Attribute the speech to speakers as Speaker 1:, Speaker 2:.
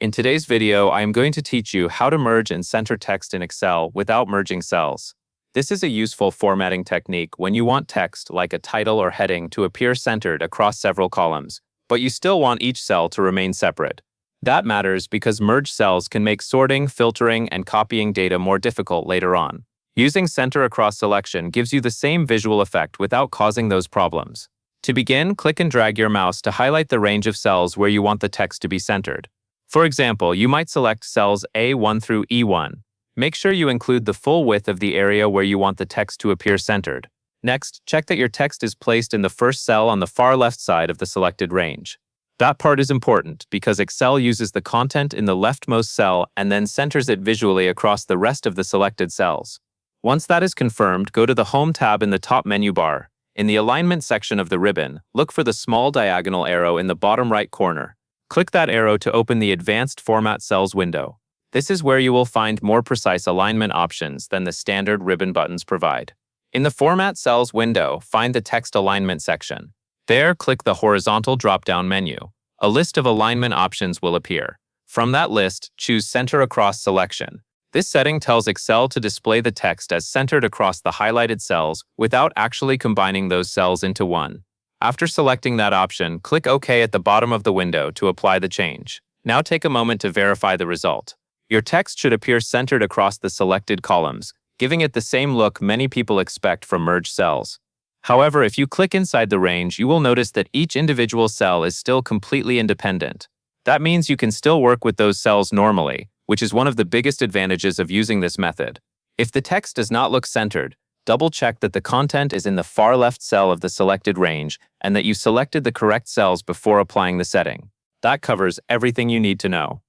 Speaker 1: In today's video, I am going to teach you how to merge and center text in Excel without merging cells. This is a useful formatting technique when you want text, like a title or heading, to appear centered across several columns, but you still want each cell to remain separate. That matters because merged cells can make sorting, filtering, and copying data more difficult later on. Using center across selection gives you the same visual effect without causing those problems. To begin, click and drag your mouse to highlight the range of cells where you want the text to be centered. For example, you might select cells A1 through E1. Make sure you include the full width of the area where you want the text to appear centered. Next, check that your text is placed in the first cell on the far left side of the selected range. That part is important because Excel uses the content in the leftmost cell and then centers it visually across the rest of the selected cells. Once that is confirmed, go to the Home tab in the top menu bar. In the Alignment section of the ribbon, look for the small diagonal arrow in the bottom right corner. Click that arrow to open the Advanced Format Cells window. This is where you will find more precise alignment options than the standard ribbon buttons provide. In the Format Cells window, find the Text Alignment section. There, click the horizontal drop-down menu. A list of alignment options will appear. From that list, choose Center Across Selection. This setting tells Excel to display the text as centered across the highlighted cells without actually combining those cells into one. After selecting that option, click OK at the bottom of the window to apply the change. Now take a moment to verify the result. Your text should appear centered across the selected columns, giving it the same look many people expect from merged cells. However, if you click inside the range, you will notice that each individual cell is still completely independent. That means you can still work with those cells normally, which is one of the biggest advantages of using this method. If the text does not look centered, double-check that the content is in the far left cell of the selected range and that you selected the correct cells before applying the setting. That covers everything you need to know.